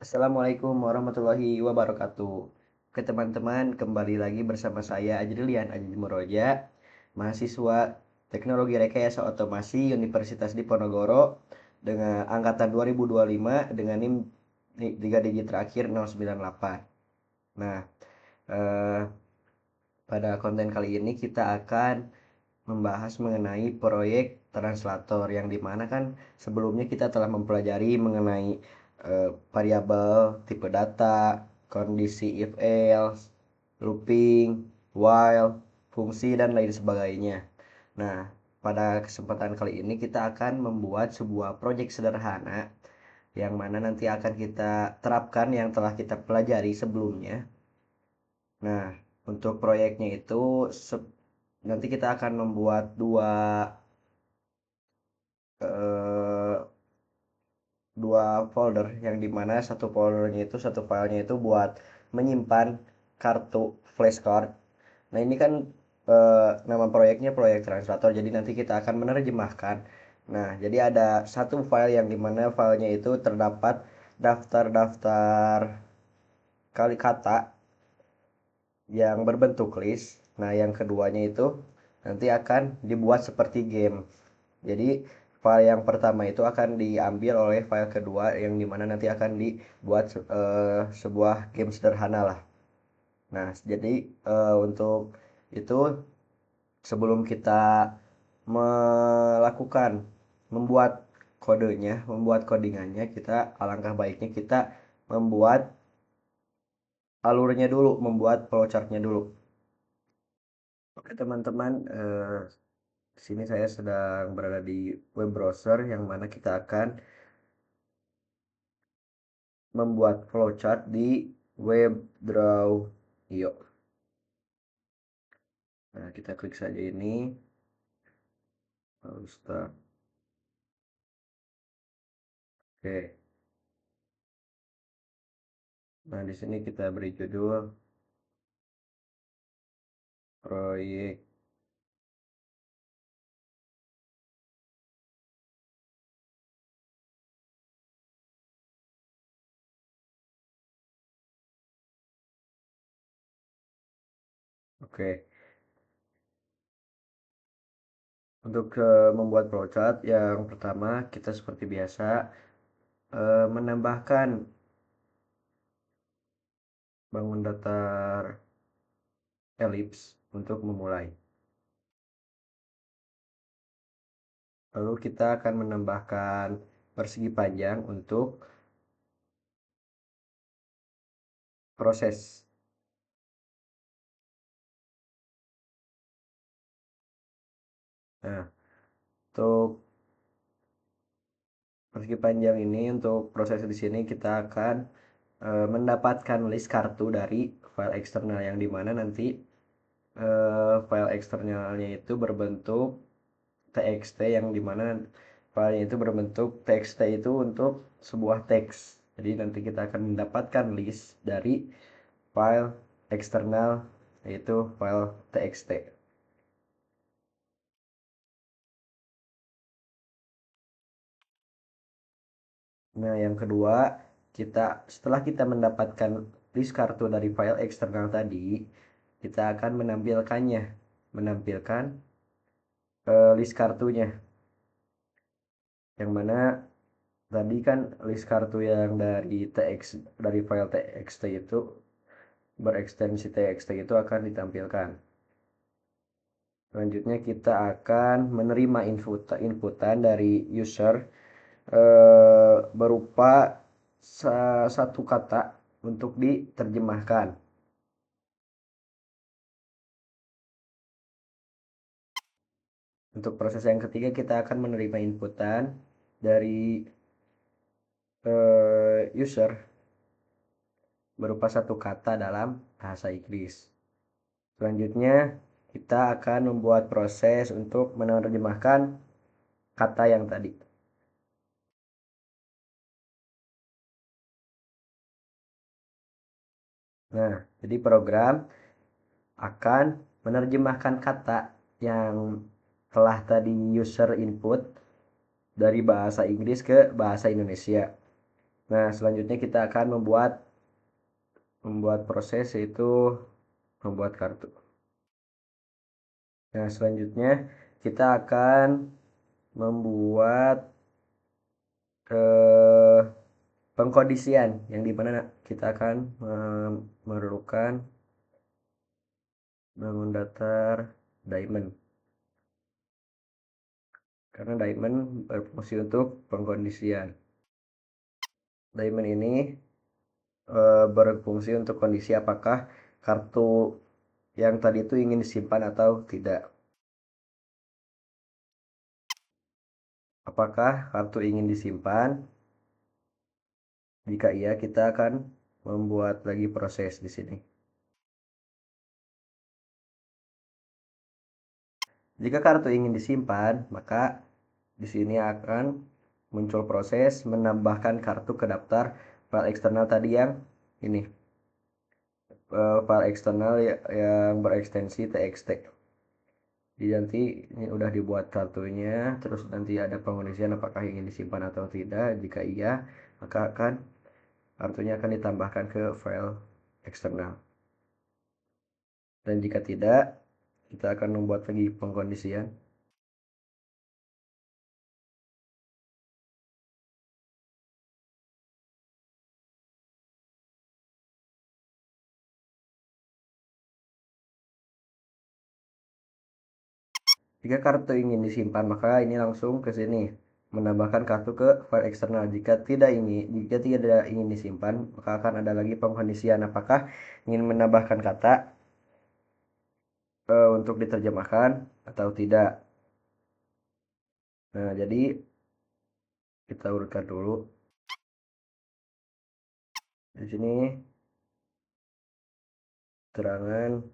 Assalamualaikum warahmatullahi wabarakatuh. Oke teman-teman, kembali lagi bersama saya Ajrilian Aji Muroja, mahasiswa Teknologi Rekayasa Otomasi Universitas Diponegoro dengan angkatan 2025 dengan NIM 3 digit terakhir 098. Nah, eh, pada konten kali ini kita akan membahas mengenai proyek translator yang dimana kan sebelumnya kita telah mempelajari mengenai variabel, tipe data, kondisi if else, looping, while, fungsi dan lain sebagainya. Nah, pada kesempatan kali ini kita akan membuat sebuah proyek sederhana yang mana nanti akan kita terapkan yang telah kita pelajari sebelumnya. Nah, untuk proyeknya itu nanti kita akan membuat eh, dua folder yang dimana satu filenya itu buat menyimpan kartu flashcard. Nah ini kan nama proyeknya proyek translator, jadi nanti kita akan menerjemahkan. Nah jadi ada satu file yang dimana filenya itu terdapat daftar-daftar kali kata yang berbentuk list. Nah yang keduanya itu nanti akan dibuat seperti game. Jadi file yang pertama itu akan diambil oleh file kedua yang dimana nanti akan dibuat sebuah game sederhana lah. Nah, jadi untuk itu sebelum kita melakukan membuat kodenya, membuat codingannya, kita alangkah baiknya kita membuat alurnya dulu, membuat flowchartnya dulu. Oke teman-teman, di sini saya sedang berada di web browser yang mana kita akan membuat flowchart di WebDraw.io. Nah, kita klik saja ini, lalu start. Oke. Nah, di sini kita beri judul proyek. Oke. Untuk membuat flowchart yang pertama kita seperti biasa menambahkan bangun datar elips untuk memulai. Lalu kita akan menambahkan persegi panjang untuk proses. Nah, untuk persegi panjang ini untuk proses di sini kita akan mendapatkan list kartu dari file eksternal yang dimana nanti file eksternalnya itu berbentuk txt yang dimana filenya itu berbentuk txt itu untuk sebuah teks. Jadi nanti kita akan mendapatkan list dari file eksternal yaitu file txt. Nah, yang kedua, setelah kita mendapatkan list kartu dari file eksternal tadi, kita akan menampilkan list kartunya. Yang mana tadi kan list kartu yang dari file txt itu berekstensi txt itu akan ditampilkan. Selanjutnya kita akan menerima inputan dari user berupa satu kata untuk diterjemahkan. Untuk proses yang ketiga kita akan menerima inputan dari user berupa satu kata dalam bahasa Inggris. Selanjutnya kita akan membuat proses untuk menerjemahkan kata yang tadi. Nah, jadi program akan menerjemahkan kata yang telah tadi user input dari bahasa Inggris ke bahasa Indonesia. Nah, selanjutnya kita akan membuat proses yaitu membuat kartu. Nah, selanjutnya kita akan membuat eh, pengkondisian yang dimana kita akan memerlukan bangun datar diamond, karena diamond berfungsi untuk pengkondisian. Diamond ini berfungsi untuk kondisi apakah kartu yang tadi itu ingin disimpan atau tidak. Apakah kartu ingin disimpan? Jika iya, kita akan membuat lagi proses di sini. Jika kartu ingin disimpan, maka di sini akan muncul proses menambahkan kartu ke daftar file eksternal tadi yang ini. File eksternal yang berekstensi txt. Jadi nanti ini udah dibuat kartunya, terus nanti ada pengondisian apakah ingin disimpan atau tidak. Jika iya, maka kartunya akan ditambahkan ke file eksternal. Dan jika tidak, kita akan membuat lagi pengkondisian. Jika kartu ingin disimpan, maka ini langsung ke sini menambahkan kartu ke file eksternal. Jika tidak ingin disimpan, maka akan ada lagi pengkondisian apakah ingin menambahkan kata untuk diterjemahkan atau tidak. Nah, jadi kita urutkan dulu. Di sini terangan.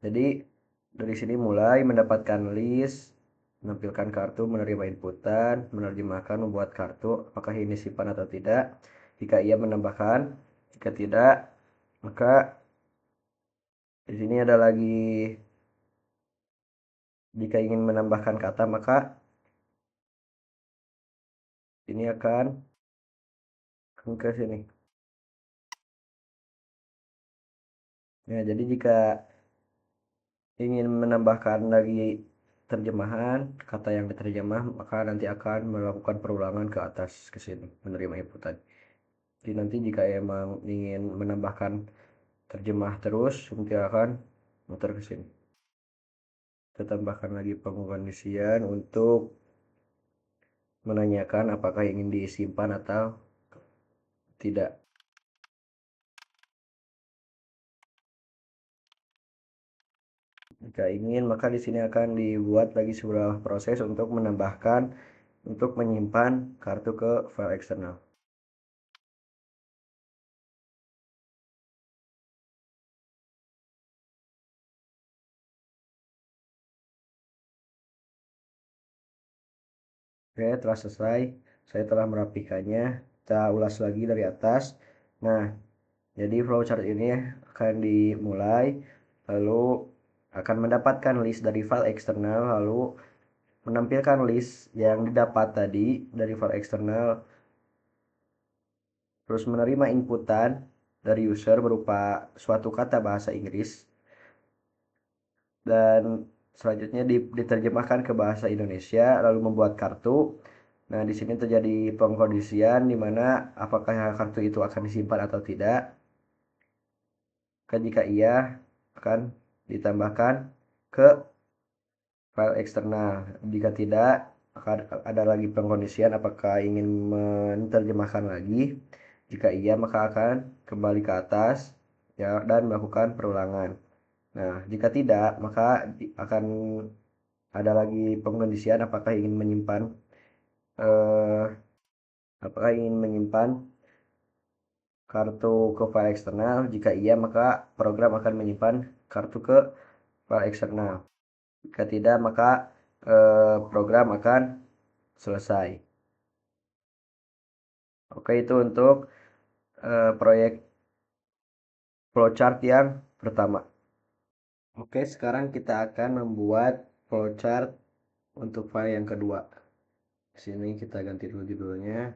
Jadi dari sini mulai mendapatkan list, menampilkan kartu, menerima inputan, menerjemahkan, membuat kartu, apakah ini simpan atau tidak. Jika ia menambahkan, jika tidak, maka di sini ada lagi jika ingin menambahkan kata, maka ini akan ke sini. Nah, jadi jika ingin menambahkan lagi terjemahan kata yang diterjemah, maka nanti akan melakukan perulangan ke atas ke sini menerima inputan. Jadi nanti jika emang ingin menambahkan terjemah terus, nanti akan muter ke sini. Kita tambahkan lagi pengkondisian untuk menanyakan apakah ingin disimpan atau tidak. Jika ingin, maka di sini akan dibuat lagi sebuah proses untuk menyimpan kartu ke file eksternal. Oke, telah selesai. Saya telah merapikannya. Kita ulas lagi dari atas. Nah, jadi flowchart ini akan dimulai, lalu akan mendapatkan list dari file eksternal, lalu menampilkan list yang didapat tadi dari file eksternal, terus menerima inputan dari user berupa suatu kata bahasa Inggris, dan selanjutnya diterjemahkan ke bahasa Indonesia, lalu membuat kartu. Nah, di sini terjadi pengkondisian di mana apakah kartu itu akan disimpan atau tidak. Jika iya, akan ditambahkan ke file eksternal. Jika tidak, akan ada lagi pengkondisian apakah ingin menerjemahkan lagi. Jika iya, maka akan kembali ke atas ya dan melakukan perulangan. Nah, jika tidak, maka akan ada lagi pengkondisian eh, apakah ingin menyimpan kartu ke file eksternal. Jika iya, maka program akan menyimpan kartu ke file eksternal. Jika tidak, maka program akan selesai. Oke, itu untuk proyek flowchart yang pertama. Oke, sekarang kita akan membuat flowchart untuk file yang kedua. Sini kita ganti dulu judulnya.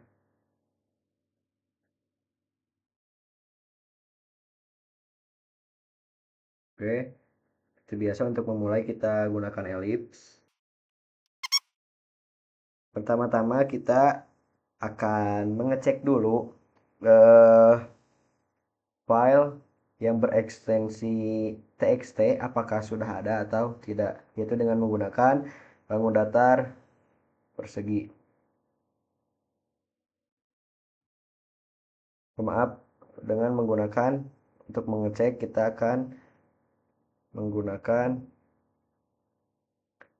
Oke, itu biasa untuk memulai kita gunakan ellipse. Pertama-tama kita akan mengecek dulu eh, file yang berekstensi txt apakah sudah ada atau tidak, yaitu dengan menggunakan bangun datar persegi. Maaf, dengan menggunakan untuk mengecek kita akan menggunakan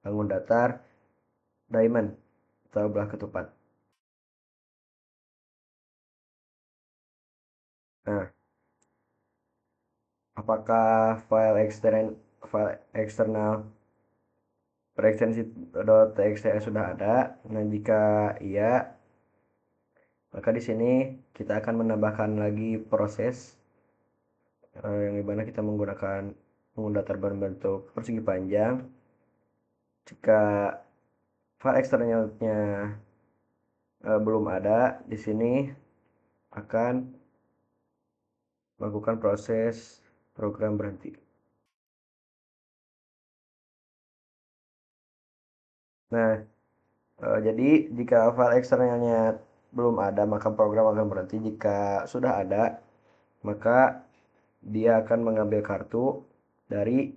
bangun datar diamond atau belah ketupat. Nah, apakah file eksternal berekstensi.txt sudah ada? Nah, jika iya, maka di sini kita akan menambahkan lagi proses yang dimana kita menggunakan datar berbentuk persegi panjang. Jika file eksternalnya belum ada, di sini akan melakukan proses program berhenti. Nah, jadi jika file eksternalnya belum ada, maka program akan berhenti. Jika sudah ada, maka dia akan mengambil kartu dari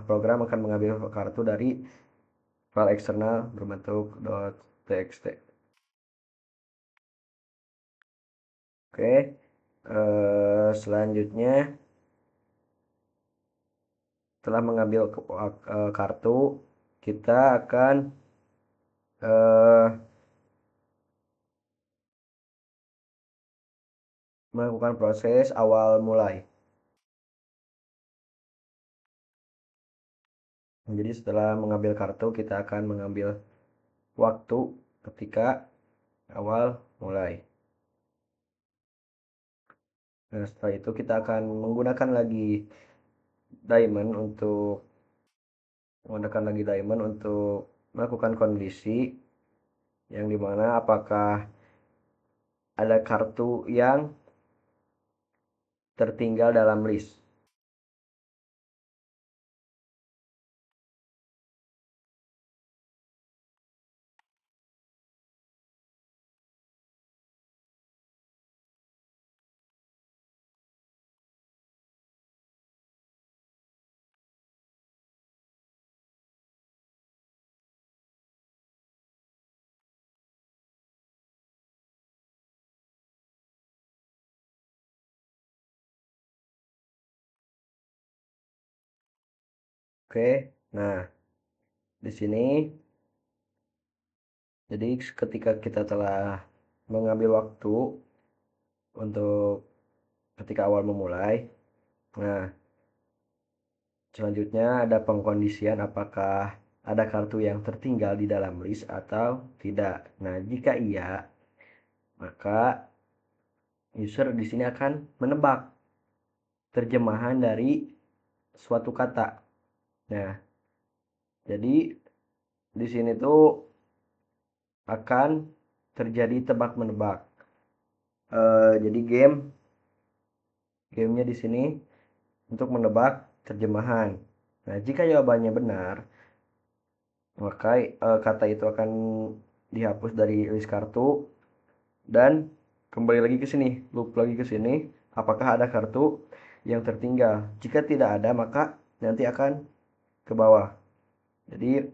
program akan mengambil kartu dari file eksternal berbentuk .txt. Oke, selanjutnya setelah mengambil kartu, kita akan melakukan proses awal mulai. Jadi setelah mengambil kartu, kita akan mengambil waktu ketika awal mulai. Nah, setelah itu kita akan menggunakan lagi diamond melakukan kondisi yang dimana apakah ada kartu yang tertinggal dalam list. Oke, nah di sini jadi ketika kita telah mengambil waktu untuk ketika awal memulai, nah selanjutnya ada pengkondisian apakah ada kartu yang tertinggal di dalam list atau tidak. Nah, jika iya, maka user di sini akan menebak terjemahan dari suatu kata. Nah, jadi di sini tuh akan terjadi tebak menebak. Jadi gamenya di sini untuk menebak terjemahan. Nah, jika jawabannya benar, maka kata itu akan dihapus dari list kartu dan kembali lagi ke sini, loop lagi ke sini, apakah ada kartu yang tertinggal. Jika tidak ada, maka nanti akan ke bawah. Jadi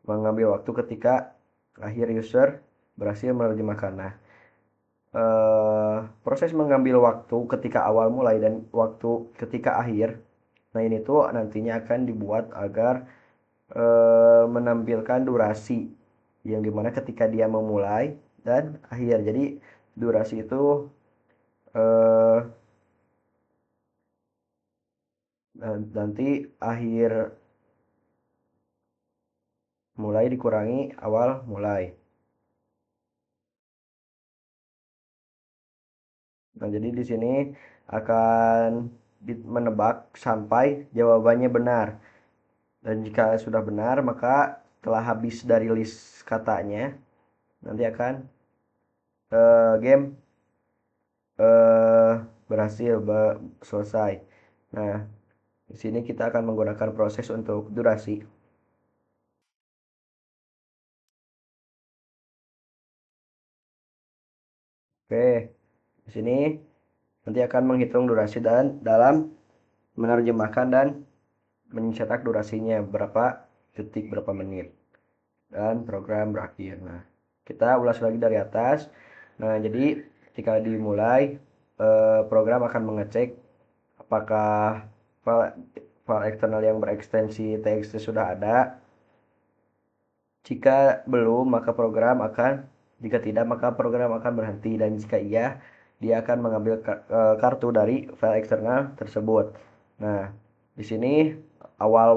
mengambil waktu ketika akhir user berhasil menerjemahkan. Nah, proses mengambil waktu ketika awal mulai dan waktu ketika akhir. Nah, ini tuh nantinya akan dibuat agar menampilkan durasi yang dimana ketika dia memulai dan akhir. Jadi durasi itu eh, nanti akhir mulai dikurangi awal mulai. Nah, jadi di sini akan menebak sampai jawabannya benar. Dan jika sudah benar, maka telah habis dari list katanya, nanti akan game berhasil selesai. Nah, di sini kita akan menggunakan proses untuk durasi. Oke, di sini nanti akan menghitung durasi dan dalam menerjemahkan dan mencetak durasinya berapa detik, berapa menit. Dan program berakhir. Nah, kita ulas lagi dari atas. Nah, jadi ketika dimulai, program akan mengecek apakah file, file eksternal yang berekstensi txt sudah ada. Jika belum, maka program akan, jika tidak, maka program akan berhenti. Dan jika iya, dia akan mengambil kartu dari file eksternal tersebut. Nah, di sini awal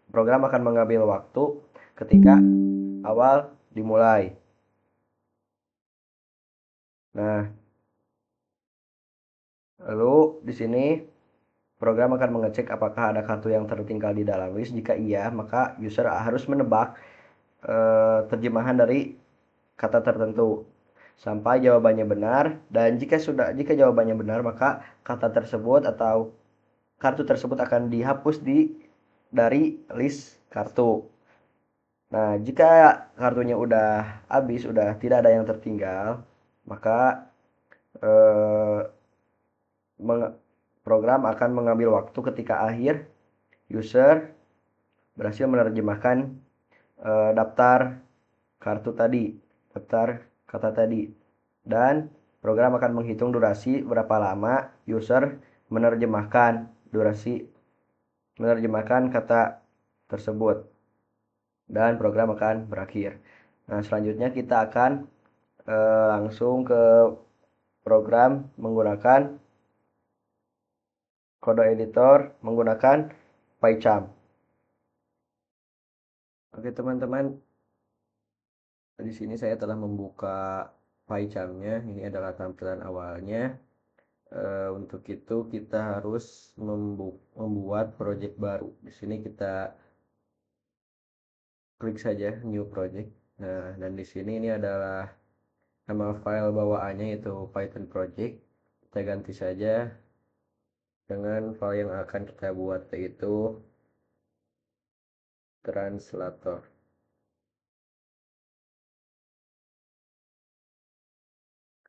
program akan mengambil waktu ketika awal dimulai. Nah, lalu di sini program akan mengecek apakah ada kartu yang tertinggal di dalam list. Jika iya, maka user harus menebak terjemahan dari kata tertentu sampai jawabannya benar. Dan jika jawabannya benar, maka kata tersebut atau kartu tersebut akan dihapus dari list kartu. Nah, jika kartunya udah habis, udah tidak ada yang tertinggal, maka eh, program akan mengambil waktu ketika akhir user berhasil menerjemahkan daftar kartu tadi, daftar kata tadi. Dan program akan menghitung durasi berapa lama user menerjemahkan kata tersebut. Dan program akan berakhir. Nah, selanjutnya kita akan langsung ke program menggunakan kode editor menggunakan PyCharm. Oke teman-teman, di sini saya telah membuka PyCharm-nya. Ini adalah tampilan awalnya. Untuk itu kita harus membuat project baru. Di sini kita klik saja new project. Nah, dan di sini ini adalah nama file bawaannya yaitu Python project. Kita ganti saja dengan file yang akan kita buat, yaitu translator.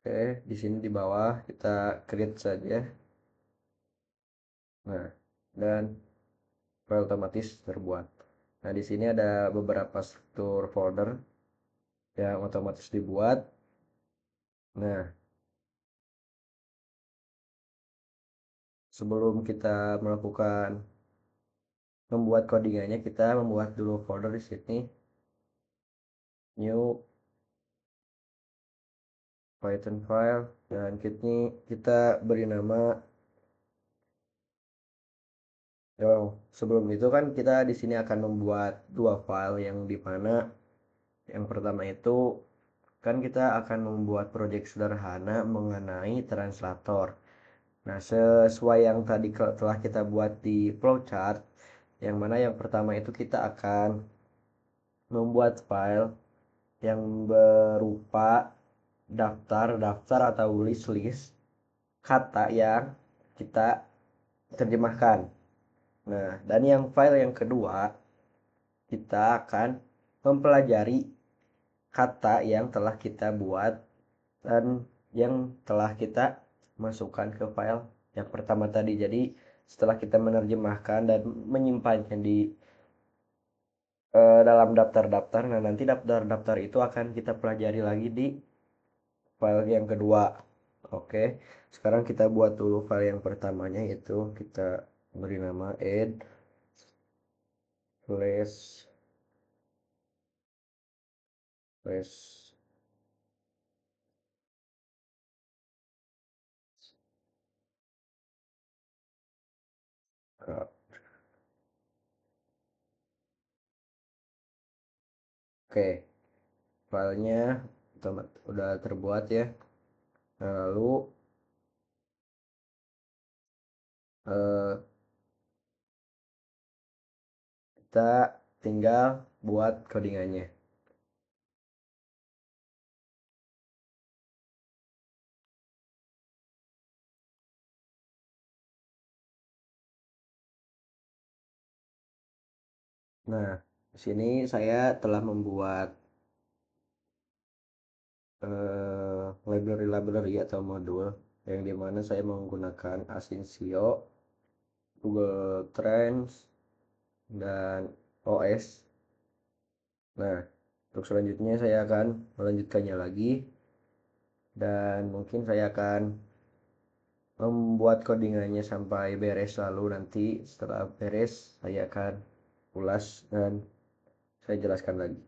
Oke, di sini di bawah kita create saja. Nah, dan file otomatis terbuat. Nah, di sini ada beberapa struktur folder yang otomatis dibuat. Nah, sebelum kita membuat codingannya, kita membuat dulu folder di sini, new Python file, dan kita beri nama. Sebelum itu kan kita di sini akan membuat dua file, yang dimana yang pertama itu kan kita akan membuat project sederhana mengenai translator. Nah, sesuai yang tadi telah kita buat di flowchart, yang mana yang pertama itu kita akan membuat file yang berupa daftar atau list kata yang kita terjemahkan. Nah, dan yang file yang kedua, kita akan mempelajari kata yang telah kita buat dan yang telah kita masukkan ke file yang pertama tadi. Jadi setelah kita menerjemahkan dan menyimpannya di dalam daftar-daftar, nah nanti daftar-daftar itu akan kita pelajari lagi di file yang kedua. Oke, sekarang kita buat dulu file yang pertamanya, yaitu kita beri nama add flash flash card. Oke, filenya udah terbuat ya. Nah, lalu eh, kita tinggal buat codingannya. Nah, di sini saya telah membuat library-library atau modul yang dimana saya menggunakan Asyncio, Google Trends, dan OS. Nah, untuk selanjutnya saya akan melanjutkannya lagi dan mungkin saya akan membuat codingannya sampai beres, lalu nanti setelah beres saya akan ulas dan saya jelaskan lagi.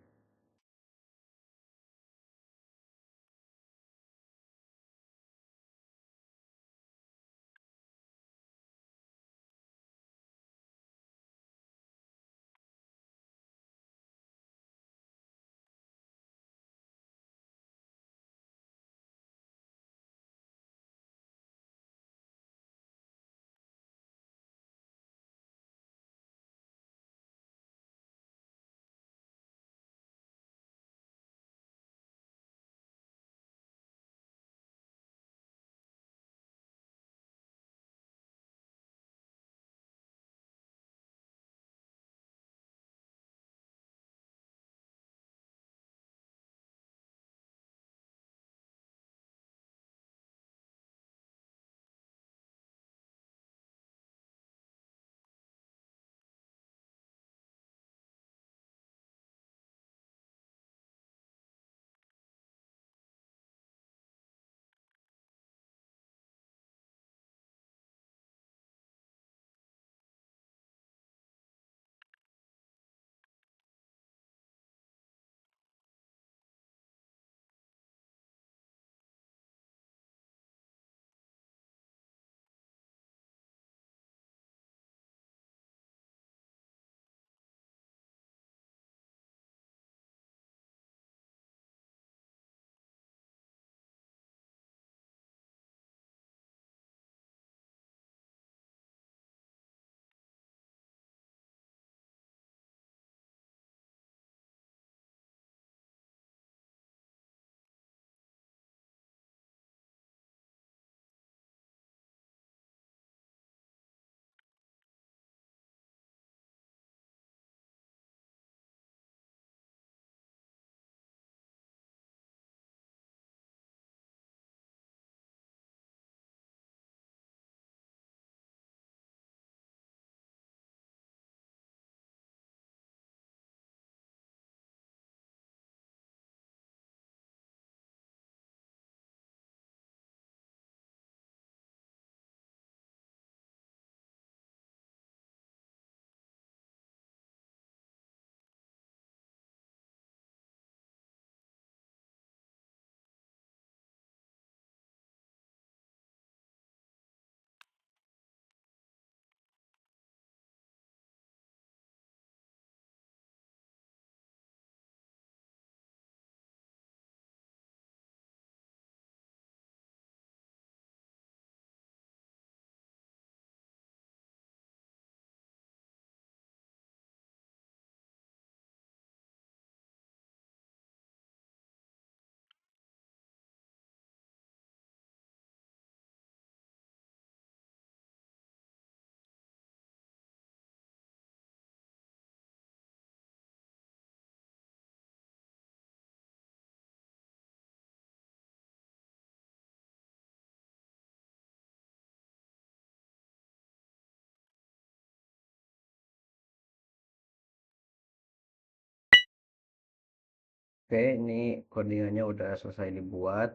Oke, ini codingannya udah selesai dibuat.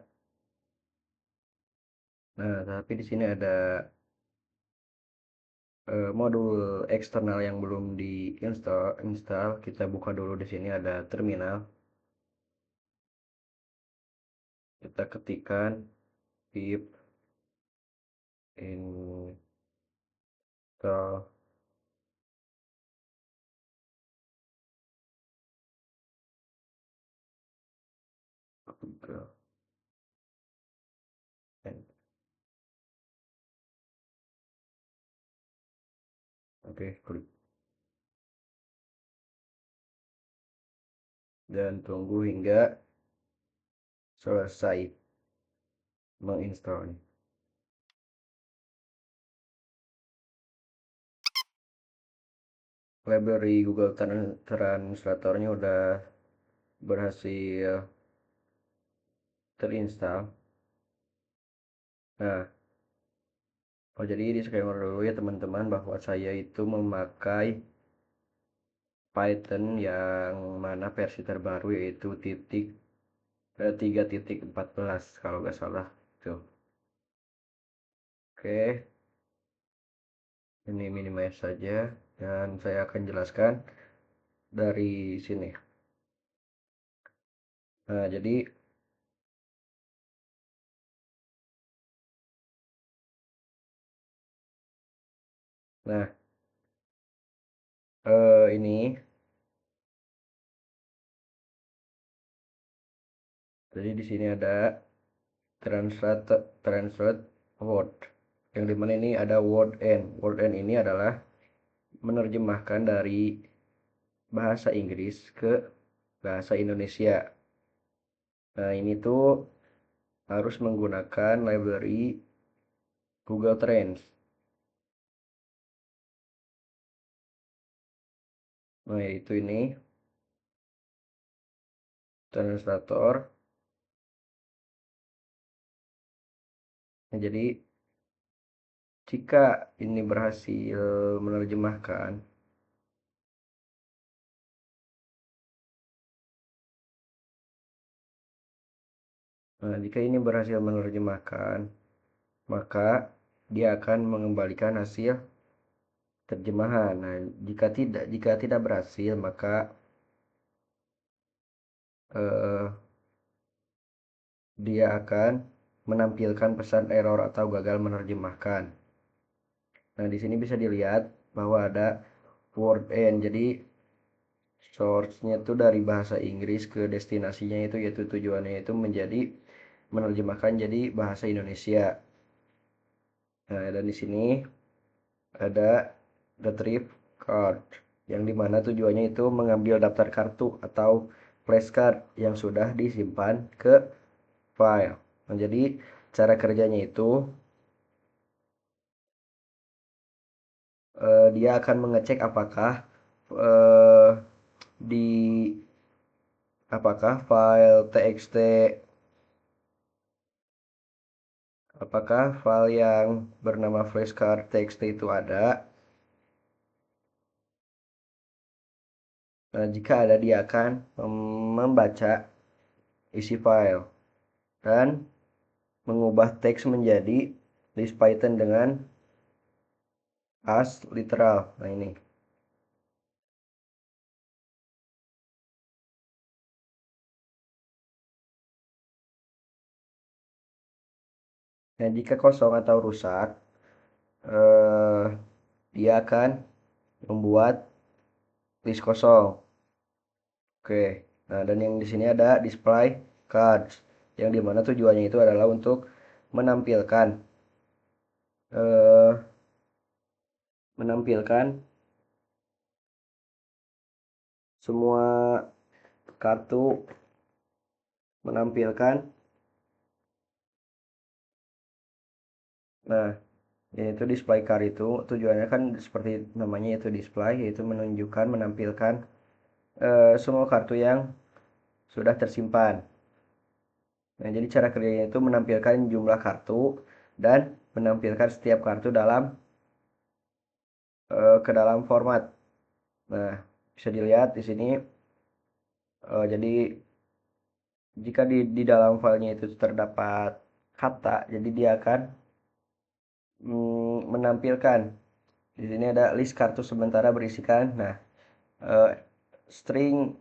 Nah, tapi di sini ada modul eksternal yang belum install. Kita buka dulu, di sini ada terminal. Kita ketikkan pip install Google. Oke, klik. dan tunggu hingga selesai menginstal. Library Google Translatornya udah berhasil terinstall. Nah, jadi disclaimer dulu ya teman-teman bahwa saya itu memakai Python yang mana versi terbaru yaitu 3.14 kalau nggak salah tuh. Oke, ini minimize saja dan saya akan jelaskan dari sini. Nah, jadi nah ini jadi di sini ada translate word yang dimana ini ada word end ini adalah menerjemahkan dari bahasa Inggris ke bahasa Indonesia. Nah, ini tuh harus menggunakan library Google Trends. Nah, yaitu ini translator. Nah, jadi jika ini berhasil menerjemahkan, maka dia akan mengembalikan hasil terjemahan. Nah, jika tidak berhasil, maka eh, dia akan menampilkan pesan error atau gagal menerjemahkan. Nah, di sini bisa dilihat bahwa ada word end. Jadi source-nya itu dari bahasa Inggris ke destinasinya itu yaitu tujuannya itu menjadi menerjemahkan jadi bahasa Indonesia. Nah, dan di sini ada retrieve card yang dimana tujuannya itu mengambil daftar kartu atau flashcard yang sudah disimpan ke file. Nah, jadi cara kerjanya itu dia akan mengecek eh, di apakah file yang bernama flashcard txt itu ada. Nah, jika ada dia akan membaca isi file dan mengubah teks menjadi list Python dengan as literal. Nah, ini. Nah, jika kosong atau rusak, eh, dia akan membuat list kosong. Oke. Nah, dan yang di sini ada display cards yang dimana tujuannya itu adalah untuk menampilkan eh, menampilkan semua kartu, menampilkan. Nah, yaitu display card itu tujuannya kan seperti namanya yaitu display, yaitu menunjukkan, menampilkan semua kartu yang sudah tersimpan. Nah, jadi cara kerjanya itu menampilkan jumlah kartu dan menampilkan setiap kartu ke dalam format. Nah, bisa dilihat di sini. Jadi jika di dalam filenya itu terdapat kata, jadi dia akan menampilkan. Di sini ada list kartu sementara berisikan. Nah, eh, string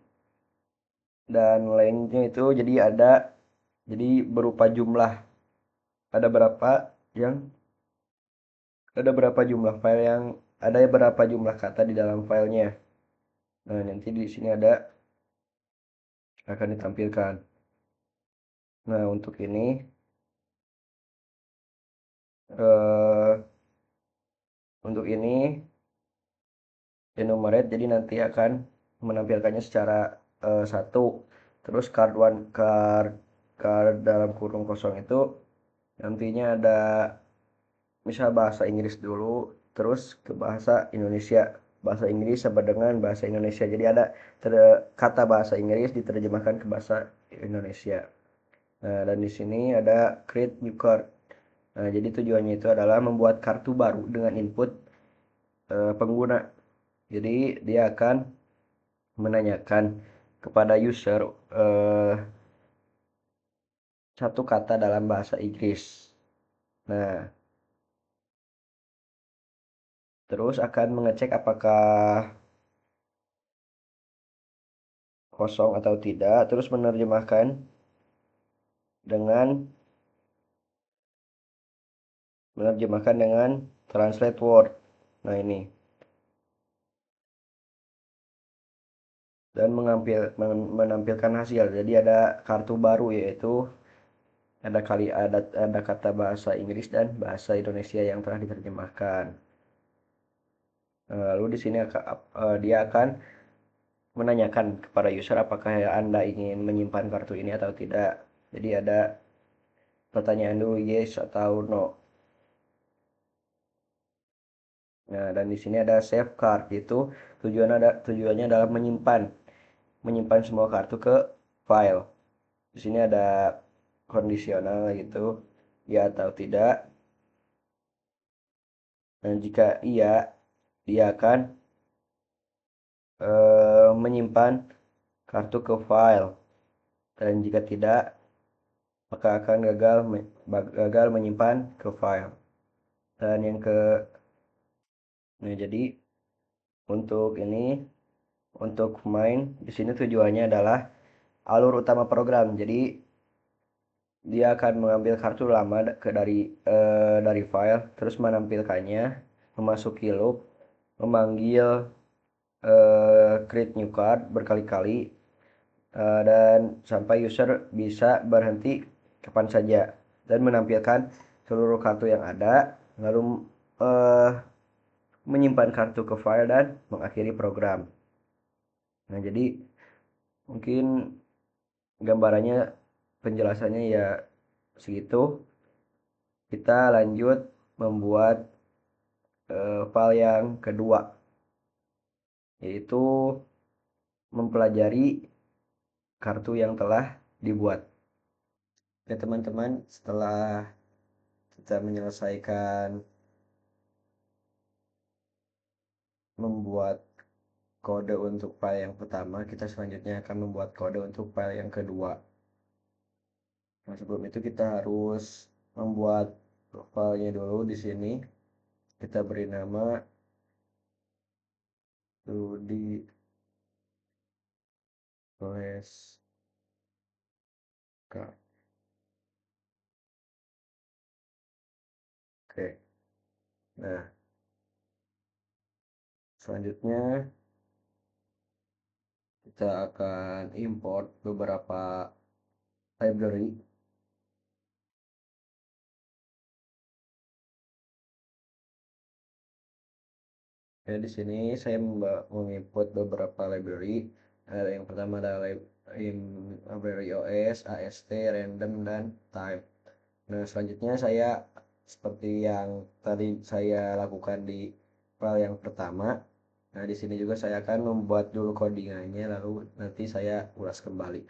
dan length-nya itu jadi berupa jumlah. Ada berapa yang ada berapa jumlah file yang ada berapa jumlah kata di dalam filenya. Nah, nanti di sini akan ditampilkan. Nah, eh, untuk ini enumerate jadi nanti akan menampilkannya secara satu. Terus card one card dalam kurung kosong itu nantinya ada misal bahasa Inggris dulu, terus ke bahasa Indonesia. Bahasa Inggris sama dengan bahasa Indonesia. Jadi ada kata bahasa Inggris diterjemahkan ke bahasa Indonesia. Nah, dan di sini ada create new card. Nah, jadi tujuannya itu adalah membuat kartu baru dengan input pengguna. Jadi dia akan menanyakan kepada user eh, satu kata dalam bahasa Inggris. Nah, terus akan mengecek apakah kosong atau tidak, terus dengan menerjemahkan dengan translate word. Nah, ini dan menampilkan hasil. Jadi ada kartu baru yaitu ada kata bahasa Inggris dan bahasa Indonesia yang telah diterjemahkan. Lalu di sini dia akan menanyakan kepada user apakah Anda ingin menyimpan kartu ini atau tidak. Jadi ada pertanyaan dulu yes atau no. Nah, dan di sini ada save card itu tujuannya adalah menyimpan semua kartu ke file. Di sini ada kondisional gitu, ya atau tidak. Dan jika iya, dia akan menyimpan kartu ke file. Dan jika tidak, maka akan gagal menyimpan ke file. Dan yang ke Nah, jadi untuk main di sini tujuannya adalah alur utama program. Jadi dia akan mengambil kartu lama dari file, terus menampilkannya, memasuki loop, memanggil create new card berkali-kali dan sampai user bisa berhenti kapan saja dan menampilkan seluruh kartu yang ada, lalu eh, menyimpan kartu ke file dan mengakhiri program. Nah, jadi mungkin gambarannya penjelasannya ya segitu. Kita lanjut membuat file yang kedua, yaitu mempelajari kartu yang telah dibuat. Oke teman-teman, setelah kita menyelesaikan membuat kode untuk file yang pertama, kita selanjutnya akan membuat kode untuk file yang kedua. Nah, sebelum itu kita harus membuat filenya dulu. Di sini kita beri nama 2D flashcard. Oke. Nah, selanjutnya kita akan import beberapa library. Ya, di sini saya mengimport beberapa library. Yang pertama adalah library OS, AST, random, dan type. Nah, selanjutnya saya seperti yang tadi saya lakukan di file yang pertama. Nah, di sini juga saya akan membuat dulu codingannya, lalu nanti saya ulas kembali.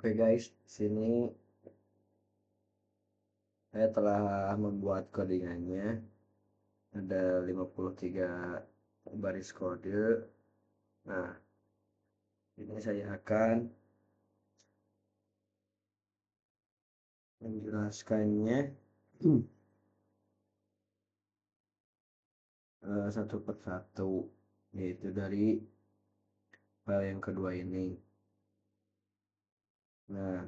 Oke guys, sini saya telah membuat codingannya. Ada 53 baris kode. Nah, ini saya akan menjelaskannya satu persatu, yaitu dari file yang kedua ini. Nah,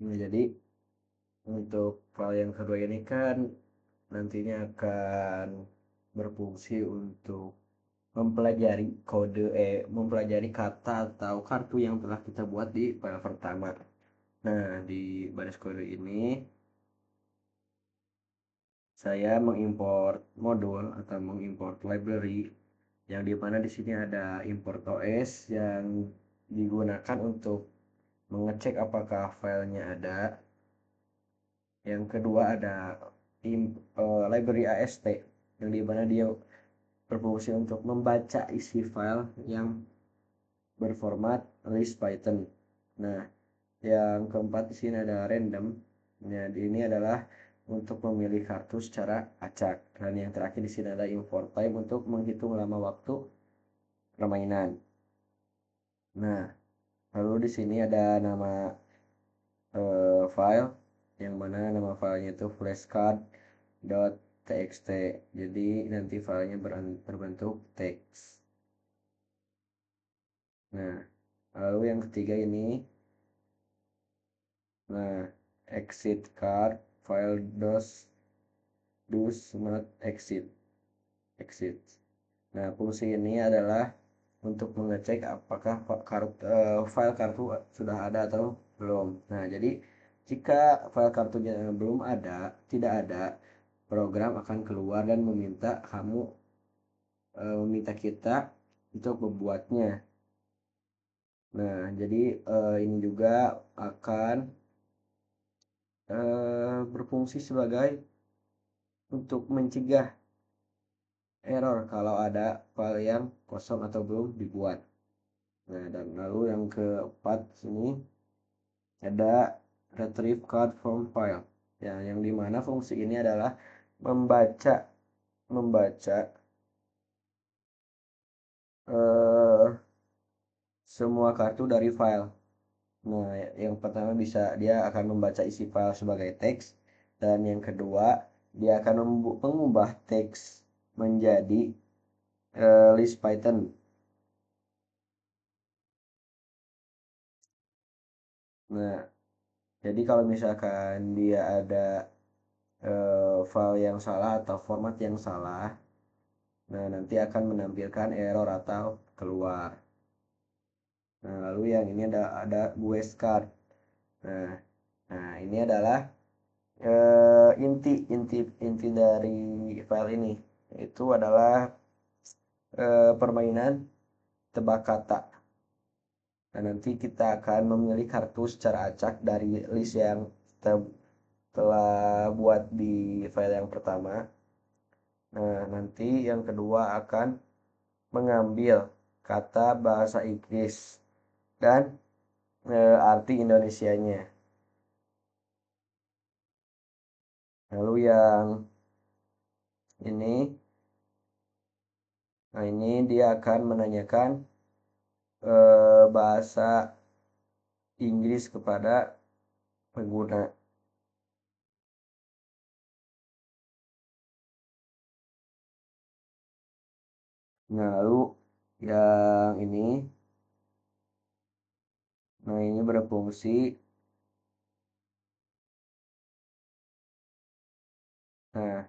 jadi untuk file yang kedua ini kan nantinya akan berfungsi untuk mempelajari kata atau kartu yang telah kita buat di file pertama. Nah, di baris kode ini saya mengimport modul atau mengimport library yang dimana di sini ada import OS yang digunakan untuk mengecek apakah filenya ada. Yang kedua ada library AST yang dimana dia berfungsi untuk membaca isi file yang berformat list Python. Nah, yang keempat di sini ada random. Nah, ini adalah untuk memilih kartu secara acak. Dan yang terakhir di sini ada import time untuk menghitung lama waktu permainan. Nah, lalu di sini ada nama file yang mana nama filenya itu flashcard.txt. Jadi nanti filenya berbentuk teks. Nah, lalu yang ketiga ini, nah, exit card file does not exit. Nah, fungsi ini adalah untuk mengecek apakah file kartu sudah ada atau belum. Nah, jadi jika file kartunya belum ada, tidak ada, program akan keluar dan meminta kita untuk membuatnya. Nah, jadi ini juga akan berfungsi sebagai untuk mencegah error kalau ada file yang kosong atau belum dibuat. Nah, dan lalu yang keempat sini ada retrieve card from file. Ya, yang dimana fungsi ini adalah membaca membaca eh, semua kartu dari file. Nah, yang pertama dia akan membaca isi file sebagai teks, dan yang kedua dia akan mengubah teks menjadi list Python. Nah, jadi kalau misalkan dia ada file yang salah atau format yang salah, nah nanti akan menampilkan error atau keluar. Nah, lalu yang ini ada guesscard. Nah, ini adalah inti dari file ini. Itu adalah permainan tebak kata. Nah, nanti kita akan memilih kartu secara acak dari list yang kita telah buat di file yang pertama. Nah, nanti yang kedua akan mengambil kata bahasa Inggris dan arti Indonesianya. Lalu yang ini, nah ini dia akan menanyakan bahasa Inggris kepada pengguna. Nah, lalu yang ini, nah ini berfungsi, nah,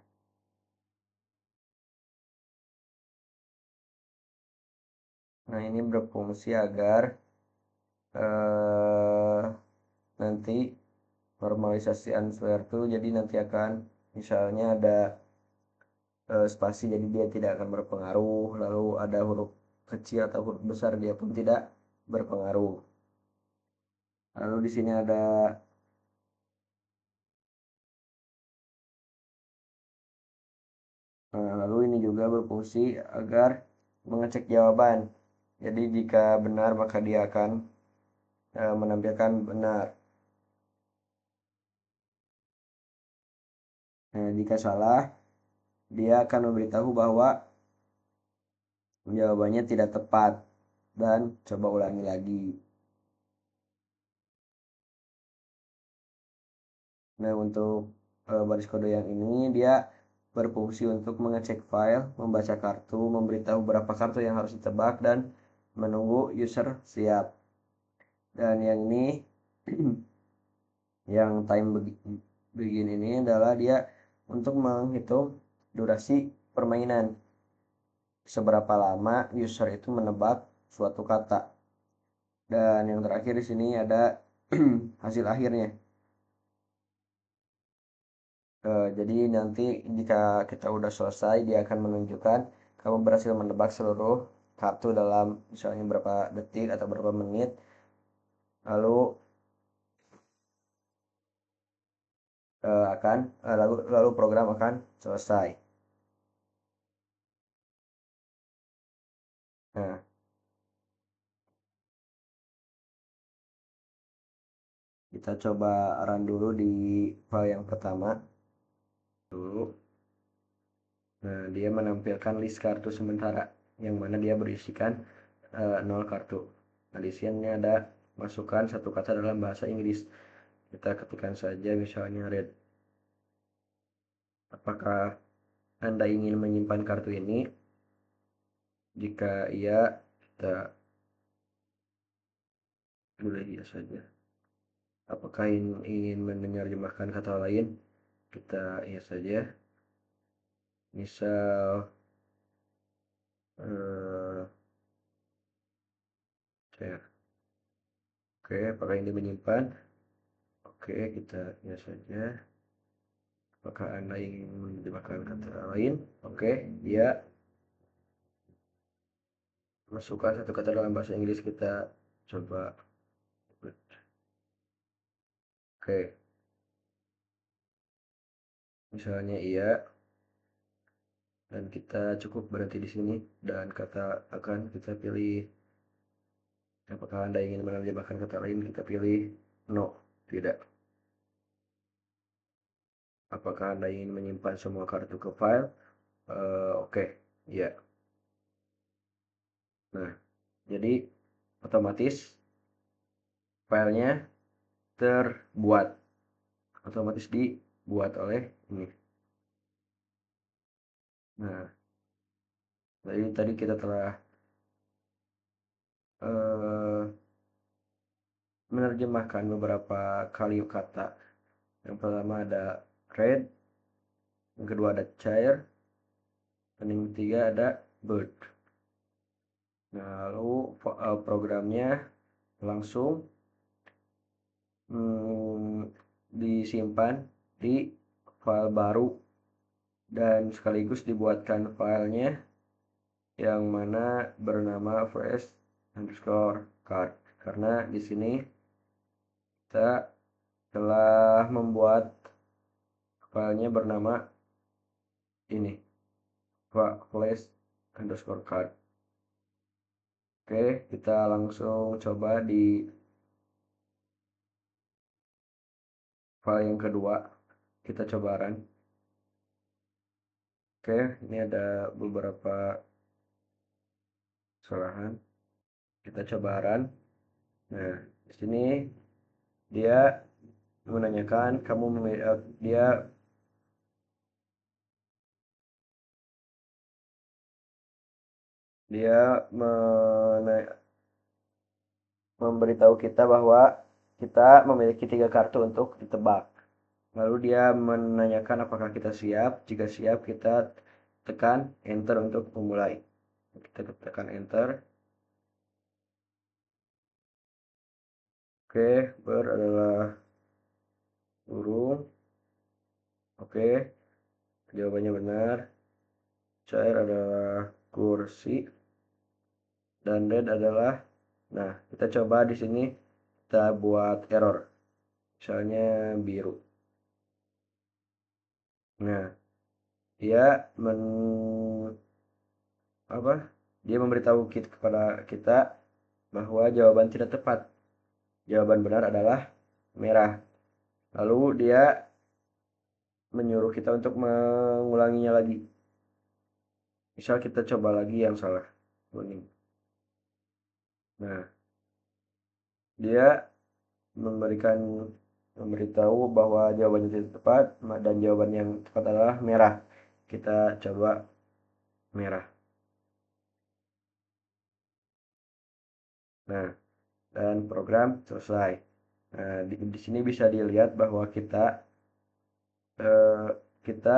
ini berfungsi agar eh, nanti normalisasi answer itu jadi nanti akan misalnya ada spasi jadi dia tidak akan berpengaruh, lalu ada huruf kecil atau huruf besar dia pun tidak berpengaruh. Lalu di sini ada ini juga berfungsi agar mengecek jawaban. Jadi jika benar maka dia akan menampilkan benar. Nah, jika salah, dia akan memberitahu bahwa jawabannya tidak tepat dan coba ulangi lagi. Nah, untuk baris kode yang ini dia berfungsi untuk mengecek file, membaca kartu, memberitahu berapa kartu yang harus ditebak, dan menunggu user siap. Dan yang ini yang time begin ini adalah dia untuk menghitung durasi permainan. Seberapa lama user itu menebak suatu kata. Dan yang terakhir di sini ada hasil akhirnya. Jadi nanti jika kita udah selesai, dia akan menunjukkan kamu berhasil menebak seluruh kartu dalam misalnya berapa detik atau berapa menit. Lalu lalu program akan selesai. Nah, kita coba run dulu di file yang pertama dulu. Nah, dia menampilkan list kartu sementara yang mana dia berisikan 0 kartu. Nah, di sini ada masukkan satu kata dalam bahasa Inggris. Kita ketikkan saja misalnya red. Apakah Anda ingin menyimpan kartu ini? Jika iya, kita boleh iya saja. Apakah ingin menerjemahkan kata lain? Kita iya saja. Misal share. Oke, apakah ini menyimpan? Oke, kita iya saja. Apakah Anda ingin menerjemahkan kata lain? Oke, iya. Masukkan satu kata dalam bahasa Inggris, kita coba. Oke, misalnya iya. Dan kita cukup berhenti di sini dan kata akan kita pilih. Apakah Anda ingin menerjemahkan kata lain? Kita pilih no, tidak. Apakah Anda ingin menyimpan semua kartu ke file? Oke, iya. Nah, jadi otomatis filenya terbuat, otomatis dibuat oleh ini. Nah, jadi tadi kita telah menerjemahkan beberapa kali kata. Yang pertama ada red, yang kedua ada chair, dan yang ketiga ada bird. Nah, lalu programnya langsung disimpan di file baru dan sekaligus dibuatkan filenya yang mana bernama fresh_card, karena di sini kita telah membuat filenya bernama ini flash_card. Oke, kita langsung coba di file yang kedua, kita coba run. Oke, ini ada beberapa kesalahan. Kita coba run. Nah, di sini dia menanyakan dia memberitahu kita bahwa kita memiliki 3 kartu untuk ditebak. Lalu dia menanyakan apakah kita siap. Jika siap, kita tekan enter untuk memulai. Kita tekan enter. Oke, bird adalah burung. Oke, jawabannya benar. Chair adalah kursi. Dan red adalah, nah kita coba di sini kita buat error. Misalnya biru. Nah, dia men apa? Dia memberitahu kepada kita bahwa jawaban tidak tepat. Jawaban benar adalah merah. Lalu dia menyuruh kita untuk mengulanginya lagi. Misal kita coba lagi yang salah, kuning. Nah, dia memberikan memberitahu bahwa jawabannya tidak tepat dan jawaban yang tepat adalah merah. Kita coba merah. Nah, dan program selesai. Nah, di sini bisa dilihat bahwa eh, kita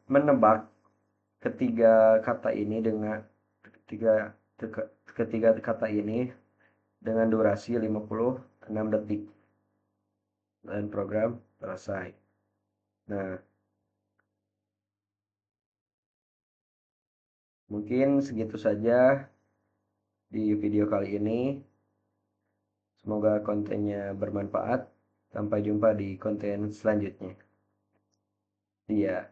menebak ketiga kata ini dengan ketiga ketiga kata ini dengan durasi 56 detik dan program selesai. Nah, mungkin segitu saja di video kali ini. Semoga kontennya bermanfaat. Sampai jumpa di konten selanjutnya. Iya.